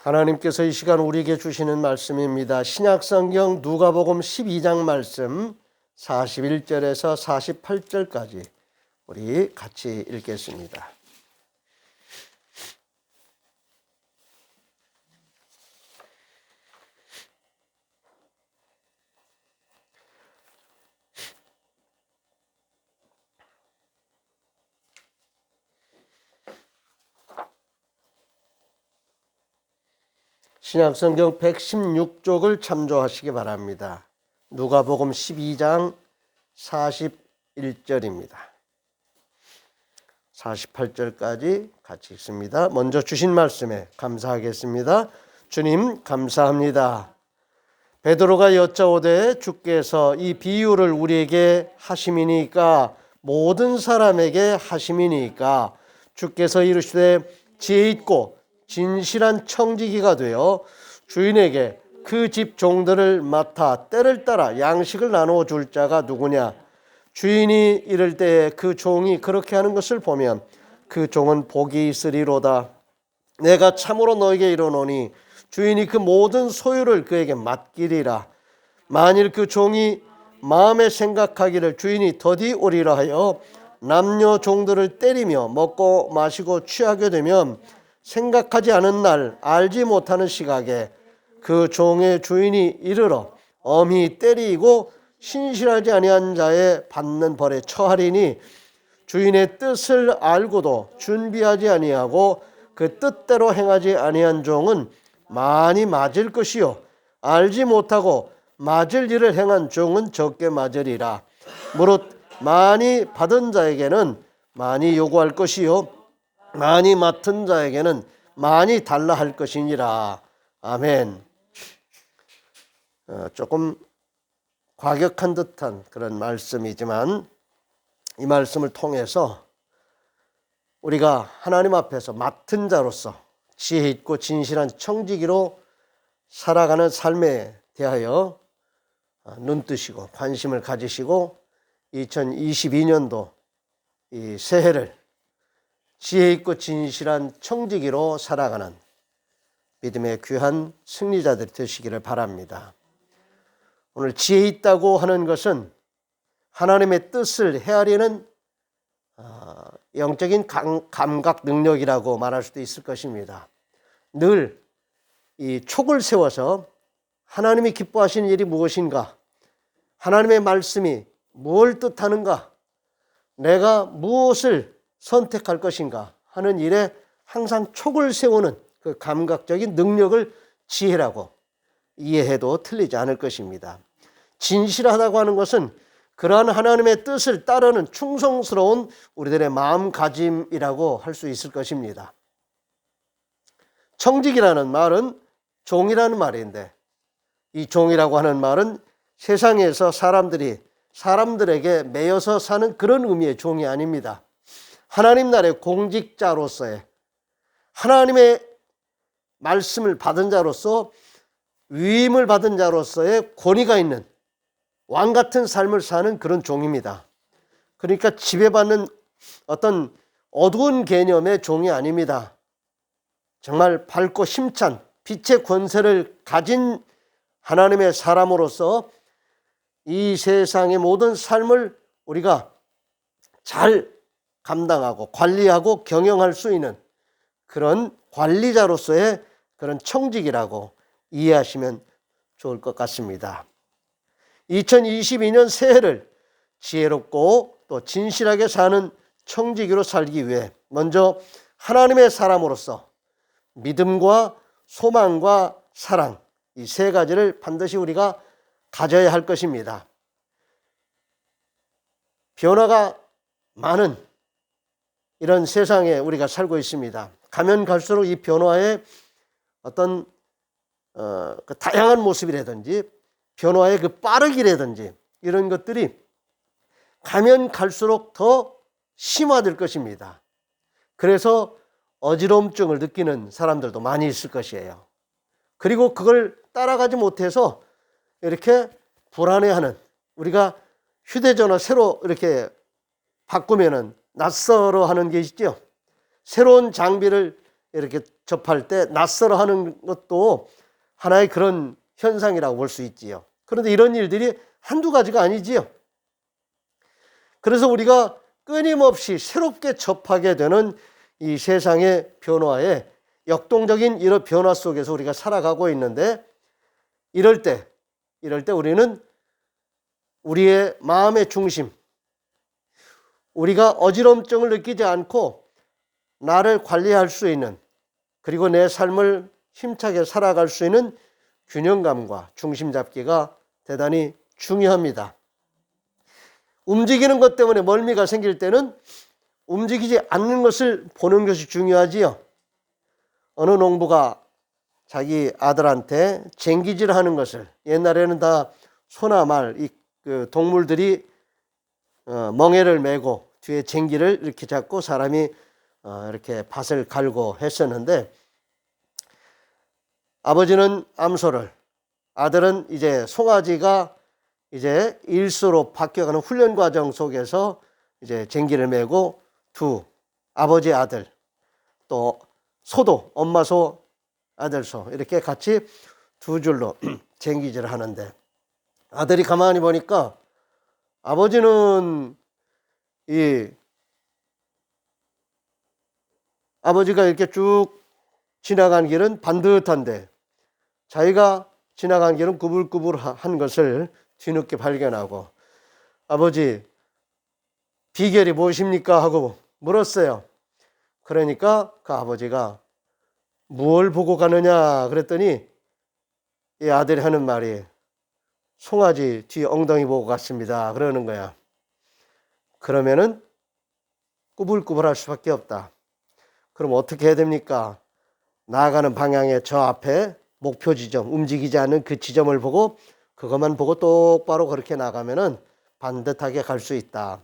하나님께서 이 시간 우리에게 주시는 말씀입니다. 신약성경 누가복음 12장 말씀 41절에서 48절까지 우리 같이 읽겠습니다. 신약성경 116쪽을 참조하시기 바랍니다. 누가복음 12장 41절입니다. 48절까지 같이 읽습니다. 먼저 주신 말씀에 감사하겠습니다. 주님 감사합니다. 베드로가 여짜오되 주께서 이 비유를 우리에게 하심이니까 모든 사람에게 하심이니까 주께서 이르시되 지혜 있고 진실한 청지기가 되어 주인에게 그 집 종들을 맡아 때를 따라 양식을 나누어 줄 자가 누구냐? 주인이 이를 때에 그 종이 그렇게 하는 것을 보면 그 종은 복이 있으리로다. 내가 참으로 너에게 이르노니 주인이 그 모든 소유를 그에게 맡기리라. 만일 그 종이 마음에 생각하기를 주인이 더디 오리라 하여 남녀 종들을 때리며 먹고 마시고 취하게 되면 생각하지 않은 날 알지 못하는 시각에 그 종의 주인이 이르러 엄히 때리고 신실하지 아니한 자의 받는 벌에 처하리니 주인의 뜻을 알고도 준비하지 아니하고 그 뜻대로 행하지 아니한 종은 많이 맞을 것이요 알지 못하고 맞을 일을 행한 종은 적게 맞으리라. 무릇 많이 받은 자에게는 많이 요구할 것이요 많이 맡은 자에게는 많이 달라 할 것이니라. 아멘. 조금 과격한 듯한 그런 말씀이지만 이 말씀을 통해서 우리가 하나님 앞에서 맡은 자로서 지혜 있고 진실한 청지기로 살아가는 삶에 대하여 눈뜨시고 관심을 가지시고 2022년도 이 새해를 지혜 있고 진실한 청지기로 살아가는 믿음의 귀한 승리자들이 되시기를 바랍니다. 오늘 지혜 있다고 하는 것은 하나님의 뜻을 헤아리는 영적인 감각 능력이라고 말할 수도 있을 것입니다. 늘 이 촉을 세워서 하나님이 기뻐하시는 일이 무엇인가? 하나님의 말씀이 뭘 뜻하는가? 내가 무엇을 선택할 것인가 하는 일에 항상 촉을 세우는 그 감각적인 능력을 지혜라고 이해해도 틀리지 않을 것입니다. 진실하다고 하는 것은 그러한 하나님의 뜻을 따르는 충성스러운 우리들의 마음가짐이라고 할 수 있을 것입니다. 청직이라는 말은 종이라는 말인데 이 종이라고 하는 말은 세상에서 사람들에게 매여서 사는 그런 의미의 종이 아닙니다. 하나님 나라의 공직자로서의 하나님의 말씀을 받은 자로서 위임을 받은 자로서의 권위가 있는 왕 같은 삶을 사는 그런 종입니다. 그러니까 지배받는 어떤 어두운 개념의 종이 아닙니다. 정말 밝고 힘찬 빛의 권세를 가진 하나님의 사람으로서 이 세상의 모든 삶을 우리가 잘 감당하고 관리하고 경영할 수 있는 그런 관리자로서의 그런 청직이라고 이해하시면 좋을 것 같습니다. 2022년 새해를 지혜롭고 또 진실하게 사는 청지기로 살기 위해 먼저 하나님의 사람으로서 믿음과 소망과 사랑 이 세 가지를 반드시 우리가 가져야 할 것입니다. 변화가 많은 이런 세상에 우리가 살고 있습니다. 가면 갈수록 이 변화의 어떤 그 다양한 모습이라든지 변화의 그 빠르기라든지 이런 것들이 가면 갈수록 더 심화될 것입니다. 그래서 어지러움증을 느끼는 사람들도 많이 있을 것이에요. 그리고 그걸 따라가지 못해서 이렇게 불안해하는, 우리가 휴대전화 새로 이렇게 바꾸면은 낯설어하는 게 있죠. 새로운 장비를 이렇게 접할 때 낯설어 하는 것도 하나의 그런 현상이라고 볼 수 있지요. 그런데 이런 일들이 한두 가지가 아니지요. 그래서 우리가 끊임없이 새롭게 접하게 되는 이 세상의 변화에 역동적인 이런 변화 속에서 우리가 살아가고 있는데 이럴 때 우리는 우리의 마음의 중심, 우리가 어지럼증을 느끼지 않고 나를 관리할 수 있는 그리고 내 삶을 힘차게 살아갈 수 있는 균형감과 중심 잡기가 대단히 중요합니다. 움직이는 것 때문에 멀미가 생길 때는 움직이지 않는 것을 보는 것이 중요하지요. 어느 농부가 자기 아들한테 쟁기질 하는 것을, 옛날에는 다 소나 말, 그 동물들이 멍에를 메고 뒤에 쟁기를 이렇게 잡고 사람이 이렇게 밭을 갈고 했었는데 아버지는 암소를, 아들은 이제 송아지가 이제 일소로 바뀌어가는 훈련 과정 속에서 이제 쟁기를 메고 두 아버지 아들 또 소도 엄마 소 아들 소 이렇게 같이 두 줄로 쟁기질을 하는데 아들이 가만히 보니까 아버지는 아버지가 이렇게 쭉 지나간 길은 반듯한데 자기가 지나간 길은 구불구불한 것을 뒤늦게 발견하고 아버지 비결이 무엇입니까? 하고 물었어요. 그러니까 그 아버지가 무엇을 보고 가느냐 그랬더니 이 아들이 하는 말이 송아지 뒤 엉덩이 보고 갔습니다. 그러는 거야. 그러면은 꾸불꾸불할 수밖에 없다. 그럼 어떻게 해야 됩니까? 나아가는 방향의 저 앞에 목표 지점, 움직이지 않는 그 지점을 보고 그것만 보고 똑바로 그렇게 나가면은 반듯하게 갈 수 있다.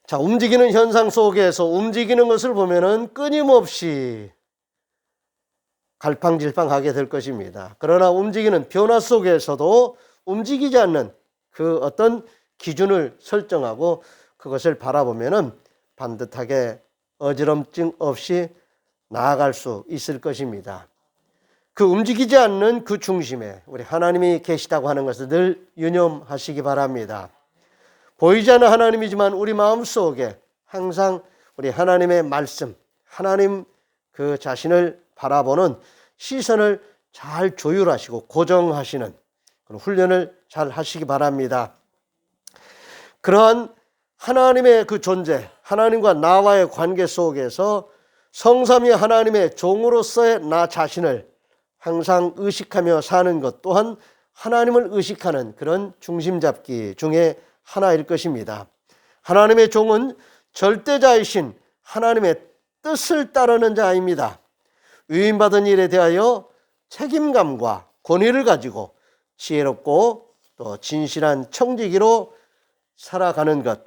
자, 움직이는 현상 속에서 움직이는 것을 보면은 끊임없이 갈팡질팡하게 될 것입니다. 그러나 움직이는 변화 속에서도 움직이지 않는 그 어떤 기준을 설정하고 그것을 바라보면은 반듯하게 어지럼증 없이 나아갈 수 있을 것입니다. 그 움직이지 않는 그 중심에 우리 하나님이 계시다고 하는 것을 늘 유념하시기 바랍니다. 보이지 않는 하나님이지만 우리 마음속에 항상 우리 하나님의 말씀, 하나님 그 자신을 바라보는 시선을 잘 조율하시고 고정하시는 그런 훈련을 잘 하시기 바랍니다. 그러한 하나님의 그 존재, 하나님과 나와의 관계 속에서 성삼위 하나님의 종으로서의 나 자신을 항상 의식하며 사는 것 또한 하나님을 의식하는 그런 중심 잡기 중에 하나일 것입니다. 하나님의 종은 절대자이신 하나님의 뜻을 따르는 자입니다. 위임받은 일에 대하여 책임감과 권위를 가지고 지혜롭고 또 진실한 청지기로 살아가는 것,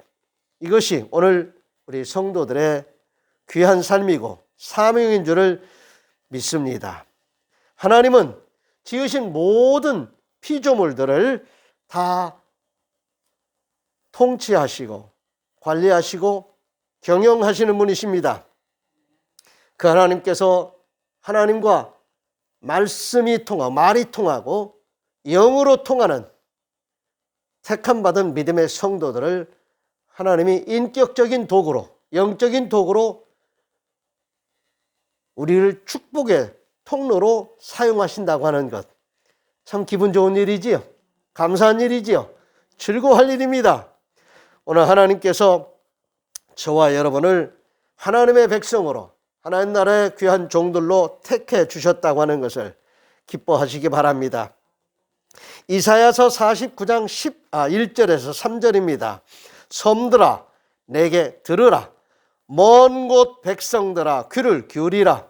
이것이 오늘 우리 성도들의 귀한 삶이고 사명인 줄을 믿습니다. 하나님은 지으신 모든 피조물들을 다 통치하시고 관리하시고 경영하시는 분이십니다. 그 하나님께서 하나님과 말씀이 통하고 말이 통하고 영으로 통하는 택함받은 믿음의 성도들을 하나님이 인격적인 도구로, 영적인 도구로 우리를 축복의 통로로 사용하신다고 하는 것, 참 기분 좋은 일이지요. 감사한 일이지요. 즐거워할 일입니다. 오늘 하나님께서 저와 여러분을 하나님의 백성으로 하나님 나라의 귀한 종들로 택해 주셨다고 하는 것을 기뻐하시기 바랍니다. 이사야서 49장 1절에서 3절입니다. 섬들아 내게 들으라. 먼 곳 백성들아 귀를 기울이라.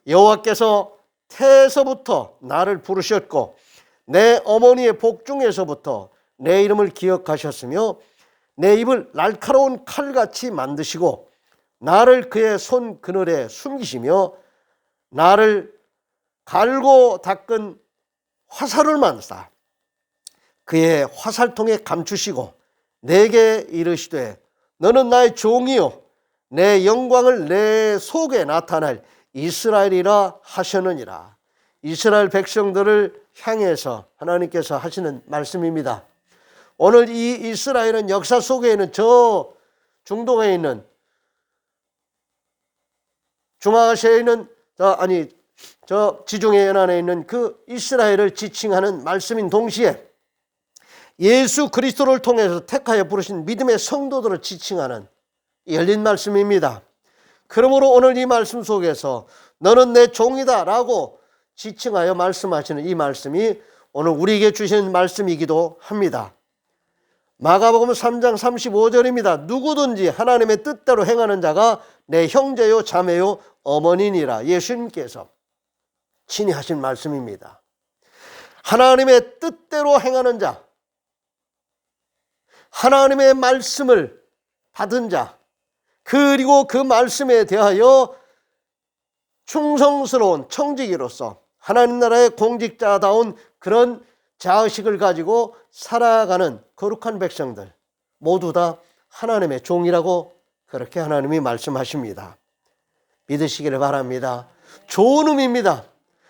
여호와께서 태에서부터 나를 부르셨고 내 어머니의 복중에서부터 내 이름을 기억하셨으며 내 입을 날카로운 칼같이 만드시고 나를 그의 손 그늘에 숨기시며 나를 갈고 닦은 화살을 만사 그의 화살통에 감추시고 내게 이르시되 너는 나의 종이요 내 영광을 내 속에 나타낼 이스라엘이라 하셨느니라. 이스라엘 백성들을 향해서 하나님께서 하시는 말씀입니다. 오늘 이 이스라엘은 역사 속에 있는 저 중동에 있는 중앙아시아에 있는 저 지중해 연안에 있는 그 이스라엘을 지칭하는 말씀인 동시에 예수 그리스도를 통해서 택하여 부르신 믿음의 성도들을 지칭하는 열린 말씀입니다. 그러므로 오늘 이 말씀 속에서 너는 내 종이다 라고 지칭하여 말씀하시는 이 말씀이 오늘 우리에게 주시는 말씀이기도 합니다. 마가복음 3장 35절입니다. 누구든지 하나님의 뜻대로 행하는 자가 내 형제요 자매요 어머니니라. 예수님께서 친히 하신 말씀입니다. 하나님의 뜻대로 행하는 자, 하나님의 말씀을 받은 자, 그리고 그 말씀에 대하여 충성스러운 청지기로서 하나님 나라의 공직자다운 그런 자의식을 가지고 살아가는 거룩한 백성들 모두 다 하나님의 종이라고 그렇게 하나님이 말씀하십니다. 믿으시기를 바랍니다. 좋은 의미입니다.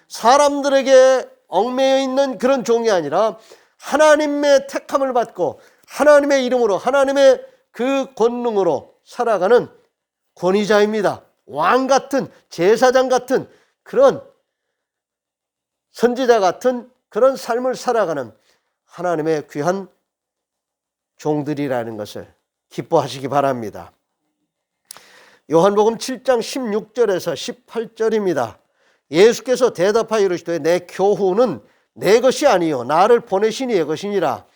사람들에게 얽매여 있는 그런 종이 아니라 하나님의 택함을 받고 하나님의 이름으로 하나님의 그 권능으로 살아가는 권위자입니다. 왕 같은, 제사장 같은, 그런 선지자 같은 그런 삶을 살아가는 하나님의 귀한 종들이라는 것을 기뻐하시기 바랍니다. 요한복음 7장 16절에서 18절입니다. 예수께서 대답하여 이르시되 내 교훈은 내 것이 아니요 나를 보내신 이의 것이니라.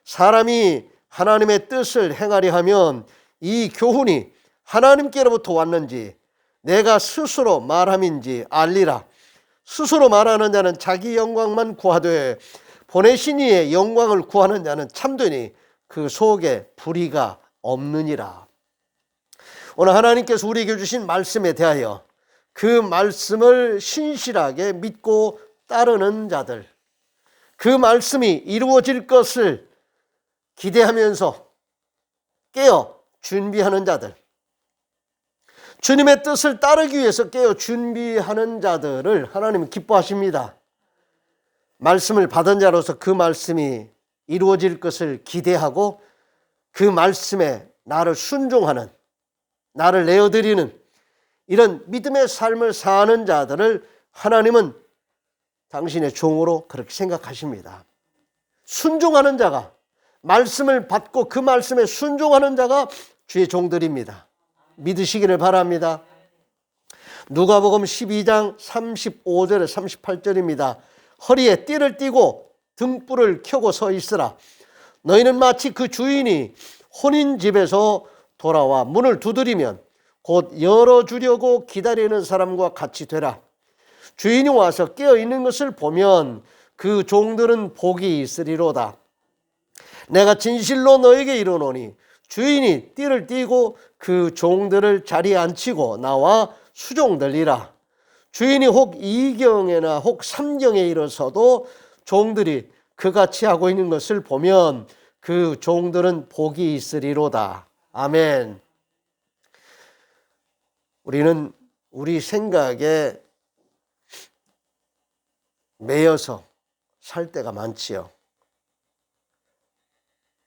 사람이 하나님의 뜻을 행하려 하면 이 교훈이 하나님께로부터 왔는지 내가 스스로 말함인지 알리라. 스스로 말하는 자는 자기 영광만 구하되 보내신 이의 영광을 구하는 자는 참되니 그 속에 불의가 없느니라. 오늘 하나님께서 우리에게 주신 말씀에 대하여 그 말씀을 신실하게 믿고 따르는 자들, 그 말씀이 이루어질 것을 기대하면서 깨어 준비하는 자들, 주님의 뜻을 따르기 위해서 깨어 준비하는 자들을 하나님은 기뻐하십니다. 말씀을 받은 자로서 그 말씀이 이루어질 것을 기대하고 그 말씀에 나를 순종하는, 나를 내어드리는 이런 믿음의 삶을 사는 자들을 하나님은 당신의 종으로 그렇게 생각하십니다. 순종하는 자가, 말씀을 받고 그 말씀에 순종하는 자가 주의 종들입니다. 믿으시기를 바랍니다. 누가복음 12장 35절에 38절입니다. 허리에 띠를 띠고 등불을 켜고 서 있으라. 너희는 마치 그 주인이 혼인집에서 돌아와 문을 두드리면 곧 열어주려고 기다리는 사람과 같이 되라. 주인이 와서 깨어있는 것을 보면 그 종들은 복이 있으리로다. 내가 진실로 너에게 이르노니 주인이 띠를 띠고 그 종들을 자리에 앉히고 나와 수종들리라. 주인이 혹 2경에나 혹 3경에 일어서도 종들이 그같이 하고 있는 것을 보면 그 종들은 복이 있으리로다. 아멘. 우리는 우리 생각에 매여서 살 때가 많지요.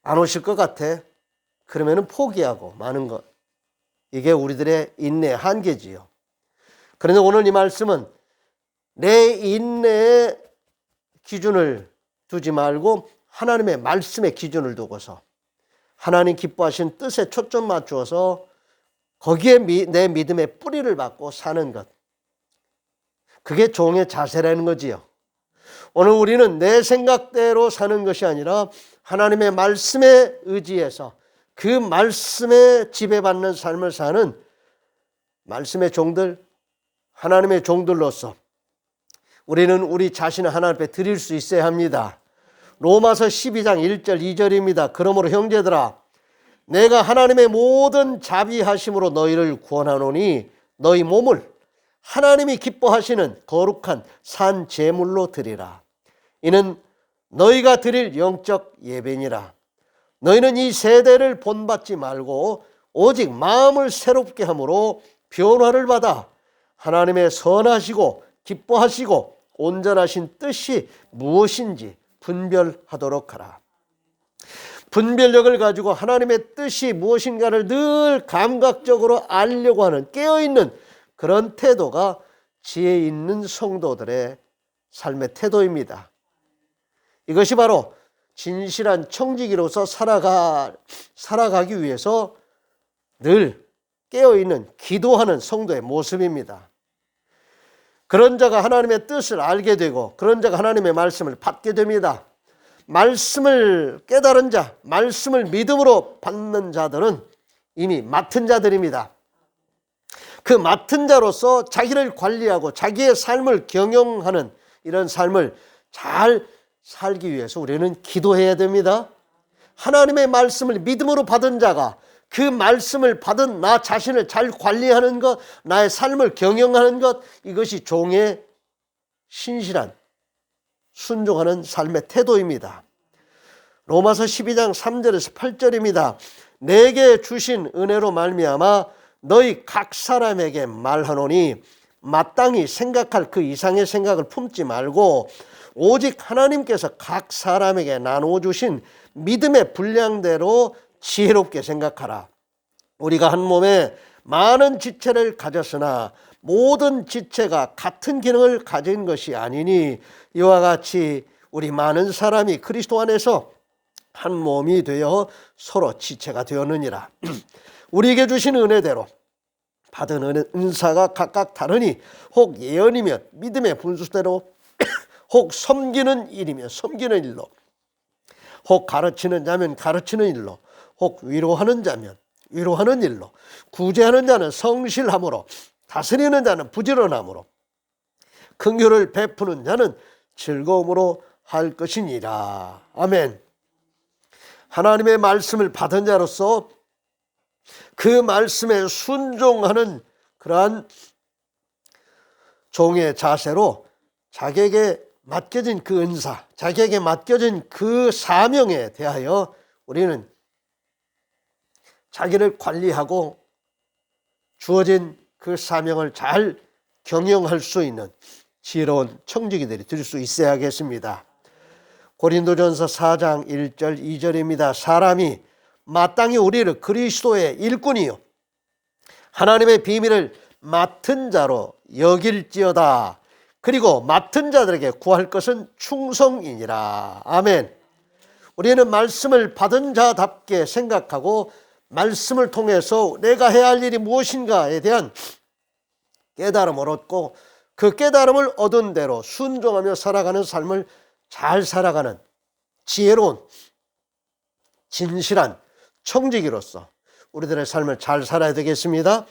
안 오실 것 같아. 그러면 포기하고 마는 것. 이게 우리들의 인내의 한계지요. 그런데 오늘 이 말씀은 내 인내의 기준을 두지 말고 하나님의 말씀의 기준을 두고서 하나님 기뻐하신 뜻에 초점 맞추어서 거기에 내 믿음의 뿌리를 받고 사는 것. 그게 종의 자세라는 거지요. 오늘 우리는 내 생각대로 사는 것이 아니라 하나님의 말씀에 의지해서 그 말씀에 지배받는 삶을 사는 말씀의 종들, 하나님의 종들로서 우리는 우리 자신을 하나님 앞에 드릴 수 있어야 합니다. 로마서 12장 1절 2절입니다. 그러므로 형제들아 내가 하나님의 모든 자비하심으로 너희를 구원하노니 너희 몸을 하나님이 기뻐하시는 거룩한 산 제물로 드리라. 이는 너희가 드릴 영적 예배니라. 너희는 이 세대를 본받지 말고 오직 마음을 새롭게 함으로 변화를 받아 하나님의 선하시고 기뻐하시고 온전하신 뜻이 무엇인지 분별하도록 하라. 분별력을 가지고 하나님의 뜻이 무엇인가를 늘 감각적으로 알려고 하는 깨어있는 그런 태도가 지혜 있는 성도들의 삶의 태도입니다. 이것이 바로 진실한 청지기로서 살아가기 위해서 늘 깨어있는 기도하는 성도의 모습입니다. 그런 자가 하나님의 뜻을 알게 되고 그런 자가 하나님의 말씀을 받게 됩니다. 말씀을 깨달은 자, 말씀을 믿음으로 받는 자들은 이미 맡은 자들입니다. 그 맡은 자로서 자기를 관리하고 자기의 삶을 경영하는 이런 삶을 잘 살기 위해서 우리는 기도해야 됩니다. 하나님의 말씀을 믿음으로 받은 자가 그 말씀을 받은 나 자신을 잘 관리하는 것, 나의 삶을 경영하는 것, 이것이 종의 신실한 순종하는 삶의 태도입니다. 로마서 12장 3절에서 8절입니다. 내게 주신 은혜로 말미암아 너희 각 사람에게 말하노니 마땅히 생각할 그 이상의 생각을 품지 말고 오직 하나님께서 각 사람에게 나누어 주신 믿음의 분량대로 지혜롭게 생각하라. 우리가 한 몸에 많은 지체를 가졌으나 모든 지체가 같은 기능을 가진 것이 아니니 이와 같이 우리 많은 사람이 그리스도 안에서 한 몸이 되어 서로 지체가 되었느니라. 우리에게 주신 은혜대로 받은 은사가 각각 다르니 혹 예언이면 믿음의 분수대로 혹 섬기는 일이면 섬기는 일로 혹 가르치는 자면 가르치는 일로 혹 위로하는 자면 위로하는 일로 구제하는 자는 성실함으로 다스리는 자는 부지런함으로 긍휼을 베푸는 자는 즐거움으로 할 것이니라. 아멘. 하나님의 말씀을 받은 자로서 그 말씀에 순종하는 그러한 종의 자세로 자기에게 맡겨진 그 은사, 자기에게 맡겨진 그 사명에 대하여 우리는 자기를 관리하고 주어진 그 사명을 잘 경영할 수 있는 지혜로운 청지기들이 될 수 있어야겠습니다. 고린도전서 4장 1절 2절입니다. 사람이 마땅히 우리를 그리스도의 일꾼이요 하나님의 비밀을 맡은 자로 여길지어다. 그리고 맡은 자들에게 구할 것은 충성이니라. 아멘. 우리는 말씀을 받은 자답게 생각하고 말씀을 통해서 내가 해야 할 일이 무엇인가에 대한 깨달음을 얻고 그 깨달음을 얻은 대로 순종하며 살아가는 삶을 잘 살아가는 지혜로운 진실한 청지기로서 우리들의 삶을 잘 살아야 되겠습니다.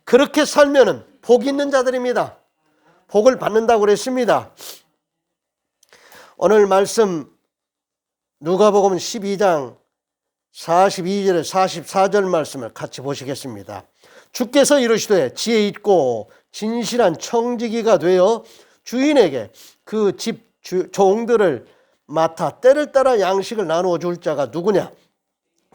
그렇게 살면은 복 있는 자들입니다. 복을 받는다고 그랬습니다. 오늘 말씀 누가복음 12장 42절에 44절 말씀을 같이 보시겠습니다. 주께서 이르시되 지혜 있고 진실한 청지기가 되어 주인에게 그 집 종들을 맡아 때를 따라 양식을 나누어 줄 자가 누구냐?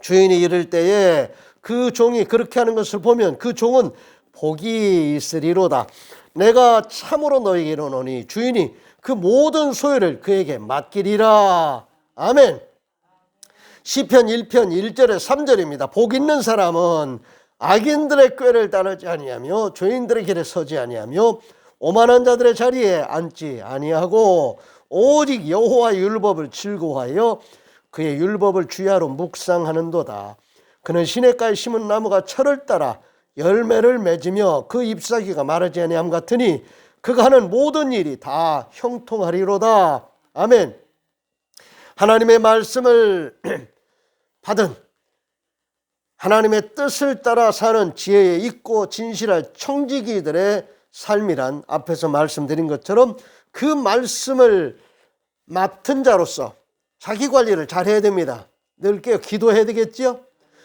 주인이 이를 때에 그 종이 그렇게 하는 것을 보면 그 종은 복이 있으리로다. 내가 참으로 너에게 이르노니 주인이 그 모든 소유를 그에게 맡기리라. 아멘. 시편 1편 1절에 3절입니다. 복 있는 사람은 악인들의 꾀를 따르지 아니하며 죄인들의 길에 서지 아니하며 오만한 자들의 자리에 앉지 아니하고 오직 여호와의 율법을 즐거워하여 그의 율법을 주야로 묵상하는도다. 그는 시냇가에 심은 나무가 철을 따라 열매를 맺으며 그 잎사귀가 마르지 아니함 같으니 그가 하는 모든 일이 다 형통하리로다. 아멘. 하나님의 말씀을 받은 하나님의 뜻을 따라 사는 지혜에 있고 진실한 청지기들의 삶이란 앞에서 말씀드린 것처럼 그 말씀을 맡은 자로서 자기 관리를 잘 해야 됩니다. 늘 깨어 기도해야 되겠지요.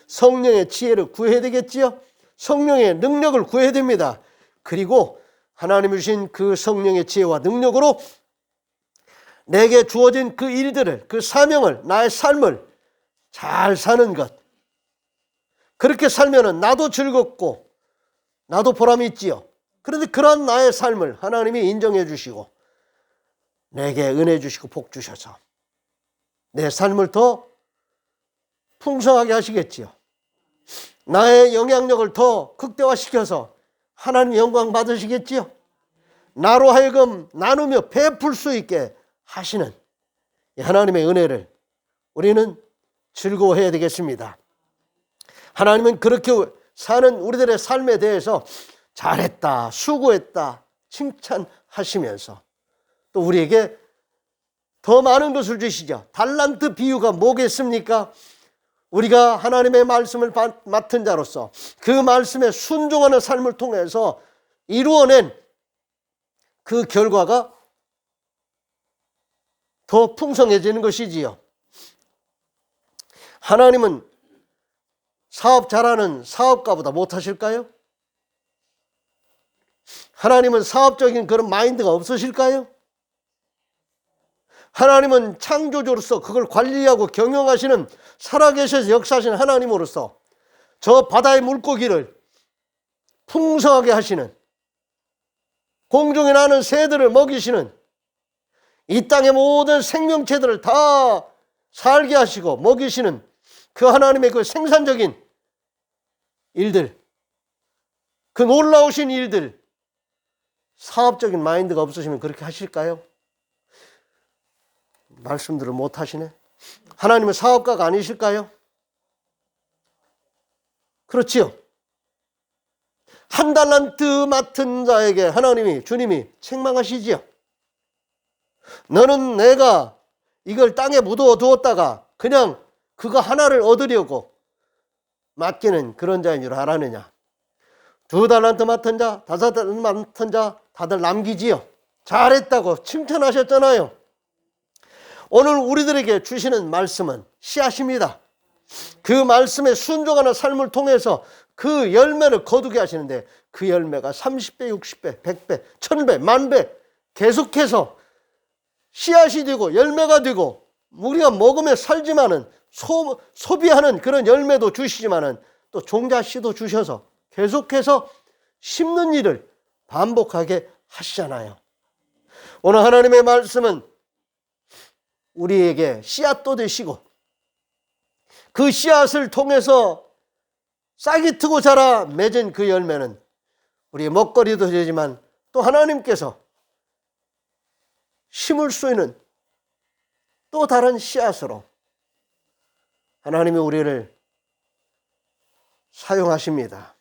성령의 지혜를 구해야 되겠지요. 성령의 능력을 구해야 됩니다. 그리고 하나님이 주신 그 성령의 지혜와 능력으로 내게 주어진 그 일들을, 그 사명을, 나의 삶을 잘 사는 것. 그렇게 살면은 나도 즐겁고 나도 보람이 있지요. 그런데 그런 나의 삶을 하나님이 인정해 주시고 내게 은혜 주시고 복 주셔서 내 삶을 더 풍성하게 하시겠지요. 나의 영향력을 더 극대화시켜서 하나님 영광 받으시겠지요. 나로 하여금 나누며 베풀 수 있게 하시는 하나님의 은혜를 우리는 즐거워해야 되겠습니다. 하나님은 그렇게 사는 우리들의 삶에 대해서 잘했다, 수고했다 칭찬하시면서 또 우리에게 더 많은 것을 주시죠. 달란트 비유가 뭐겠습니까? 우리가 하나님의 말씀을 맡은 자로서 그 말씀에 순종하는 삶을 통해서 이루어낸 그 결과가 더 풍성해지는 것이지요. 하나님은 사업 잘하는 사업가보다 못하실까요? 하나님은 사업적인 그런 마인드가 없으실까요? 하나님은 창조주로서 그걸 관리하고 경영하시는 살아계셔서 역사하시는 하나님으로서 저 바다의 물고기를 풍성하게 하시는, 공중에 나는 새들을 먹이시는, 이 땅의 모든 생명체들을 다 살게 하시고 먹이시는 그 하나님의 그 생산적인 일들, 그 놀라우신 일들, 사업적인 마인드가 없으시면 그렇게 하실까요? 말씀들을 못 하시네. 하나님은 사업가가 아니실까요? 그렇지요. 한 달란트 맡은 자에게 하나님이, 주님이 책망하시지요. 너는 내가 이걸 땅에 묻어 두었다가 그냥 그거 하나를 얻으려고 맡기는 그런 자인 줄 알았느냐. 2달란트 맡은 자, 5달란트 맡은 자 다들 남기지요. 잘했다고 칭찬하셨잖아요. 오늘 우리들에게 주시는 말씀은 씨앗입니다. 그 말씀에 순종하는 삶을 통해서 그 열매를 거두게 하시는데 그 열매가 30배, 60배, 100배, 1000배, 만배 계속해서 씨앗이 되고 열매가 되고 우리가 먹으며 살지만은 소비하는 그런 열매도 주시지만은 또 종자씨도 주셔서 계속해서 심는 일을 반복하게 하시잖아요. 오늘 하나님의 말씀은 우리에게 씨앗도 되시고 그 씨앗을 통해서 싹이 트고 자라 맺은 그 열매는 우리의 먹거리도 되지만 또 하나님께서 심을 수 있는 또 다른 씨앗으로 하나님이 우리를 사용하십니다.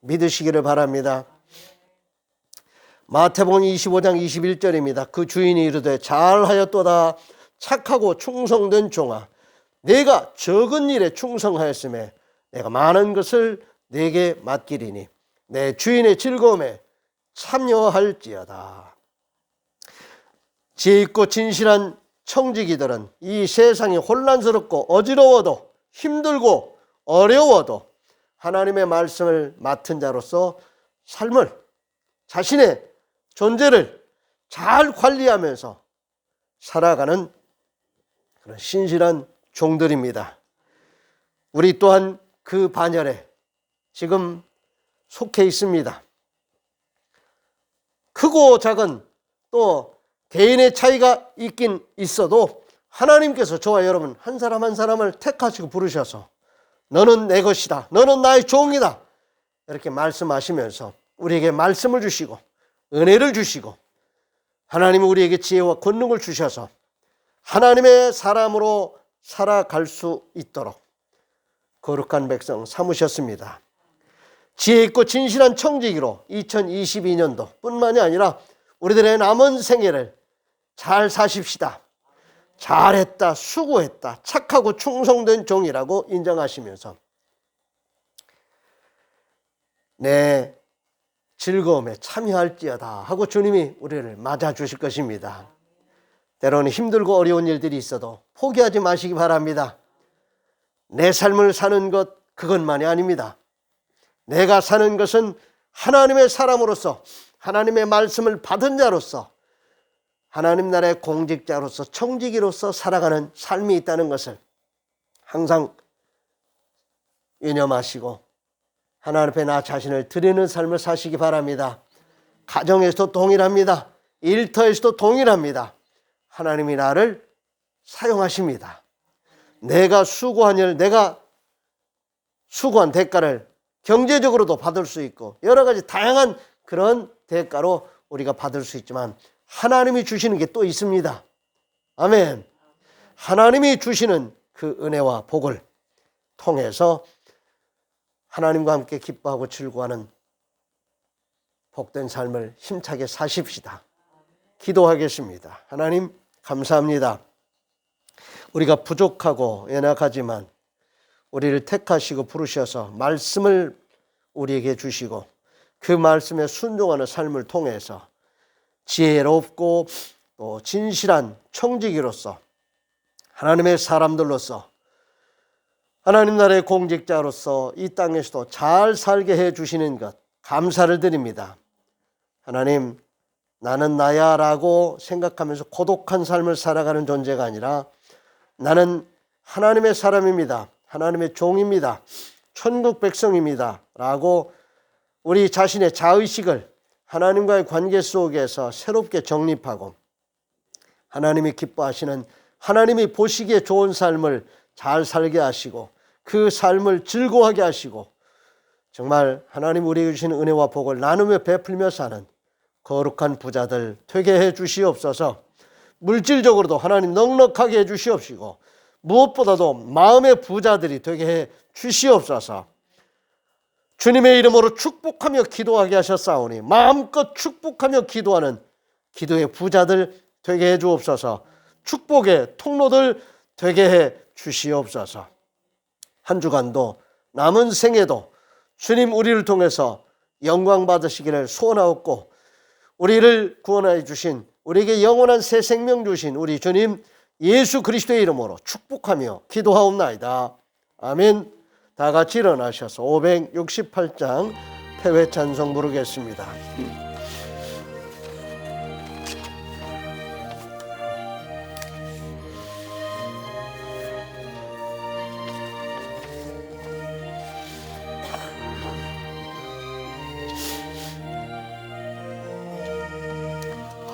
믿으시기를 바랍니다. 마태복음 25장 21절입니다. 그 주인이 이르되 잘하였도다 착하고 충성된 종아 내가 적은 일에 충성하였음에 내가 많은 것을 내게 맡기리니 내 주인의 즐거움에 참여할지어다. 지혜 있고 진실한 청지기들은 이 세상이 혼란스럽고 어지러워도 힘들고 어려워도 하나님의 말씀을 맡은 자로서 삶을, 자신의 존재를 잘 관리하면서 살아가는 그런 신실한 종들입니다. 우리 또한 그 반열에 지금 속해 있습니다. 크고 작은 또 개인의 차이가 있긴 있어도 하나님께서 저와 여러분 한 사람 한 사람을 택하시고 부르셔서 너는 내 것이다, 너는 나의 종이다 이렇게 말씀하시면서 우리에게 말씀을 주시고 은혜를 주시고 하나님은 우리에게 지혜와 권능을 주셔서 하나님의 사람으로 살아갈 수 있도록 거룩한 백성 삼으셨습니다. 지혜 있고 진실한 청지기로 2022년도 뿐만이 아니라 우리들의 남은 생애를 잘 사십시다. 잘했다, 수고했다, 착하고 충성된 종이라고 인정하시면서 내 즐거움에 참여할지어다 하고 주님이 우리를 맞아주실 것입니다. 때로는 힘들고 어려운 일들이 있어도 포기하지 마시기 바랍니다. 내 삶을 사는 것 그것만이 아닙니다. 내가 사는 것은 하나님의 사람으로서 하나님의 말씀을 받은 자로서 하나님 나라의 공직자로서 청지기로서 살아가는 삶이 있다는 것을 항상 유념하시고 하나님 앞에 나 자신을 드리는 삶을 사시기 바랍니다. 가정에서도 동일합니다. 일터에서도 동일합니다. 하나님이 나를 사용하십니다. 내가 수고한 일, 내가 수고한 대가를 경제적으로도 받을 수 있고 여러 가지 다양한 그런 대가로 우리가 받을 수 있지만 하나님이 주시는 게 또 있습니다. 아멘. 하나님이 주시는 그 은혜와 복을 통해서 하나님과 함께 기뻐하고 즐거워하는 복된 삶을 힘차게 사십시다. 기도하겠습니다. 하나님 감사합니다. 우리가 부족하고 연약하지만 우리를 택하시고 부르셔서 말씀을 우리에게 주시고 그 말씀에 순종하는 삶을 통해서 지혜롭고 또 진실한 청지기로서 하나님의 사람들로서 하나님 나라의 공직자로서 이 땅에서도 잘 살게 해주시는 것 감사를 드립니다. 하나님, 나는 나야 라고 생각하면서 고독한 삶을 살아가는 존재가 아니라 나는 하나님의 사람입니다. 하나님의 종입니다. 천국 백성입니다. 라고 우리 자신의 자의식을 하나님과의 관계 속에서 새롭게 정립하고 하나님이 기뻐하시는 하나님이 보시기에 좋은 삶을 잘 살게 하시고 그 삶을 즐거워하게 하시고 정말 하나님 우리에게 주시는 은혜와 복을 나누며 베풀며 사는 거룩한 부자들 되게 해 주시옵소서. 물질적으로도 하나님 넉넉하게 해 주시옵시고 무엇보다도 마음의 부자들이 되게 해 주시옵소서. 주님의 이름으로 축복하며 기도하게 하셨사오니 마음껏 축복하며 기도하는 기도의 부자들 되게 해 주옵소서. 축복의 통로들 되게 해 주시옵소서. 한 주간도 남은 생에도 주님 우리를 통해서 영광 받으시기를 소원하옵고 우리를 구원하여 주신 우리에게 영원한 새 생명 주신 우리 주님 예수 그리스도의 이름으로 축복하며 기도하옵나이다. 아멘. 다 같이 일어나셔서 568장 태회 찬송 부르겠습니다.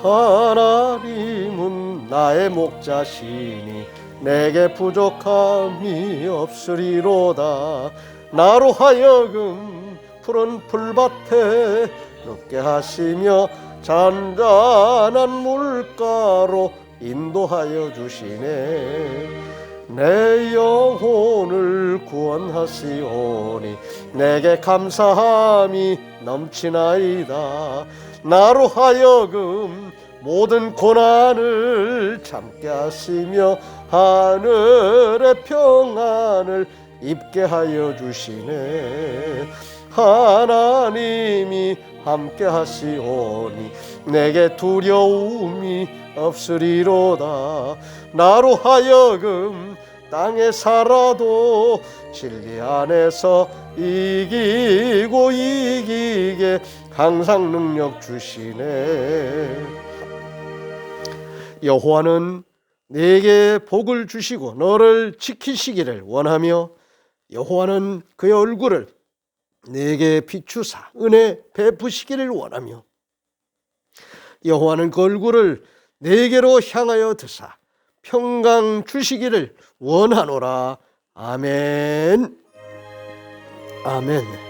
하나님은 나의 목자시니 내게 부족함이 없으리로다. 나로 하여금 푸른 풀밭에 눕게 하시며 잔잔한 물가로 인도하여 주시네. 내 영혼을 구원하시오니 내게 감사함이 넘치나이다. 나로 하여금 모든 고난을 참게 하시며 하늘의 평안을 입게 하여 주시네. 하나님이 함께 하시오니 내게 두려움이 없으리로다. 나로 하여금 땅에 살아도 진리 안에서 이기고 이기게 항상 능력 주시네. 여호와는 네게 복을 주시고 너를 지키시기를 원하며 여호와는 그의 얼굴을 네게 비추사 은혜 베푸시기를 원하며 여호와는 그 얼굴을 네게로 향하여 드사 평강 주시기를 원하노라. 아멘. 아멘.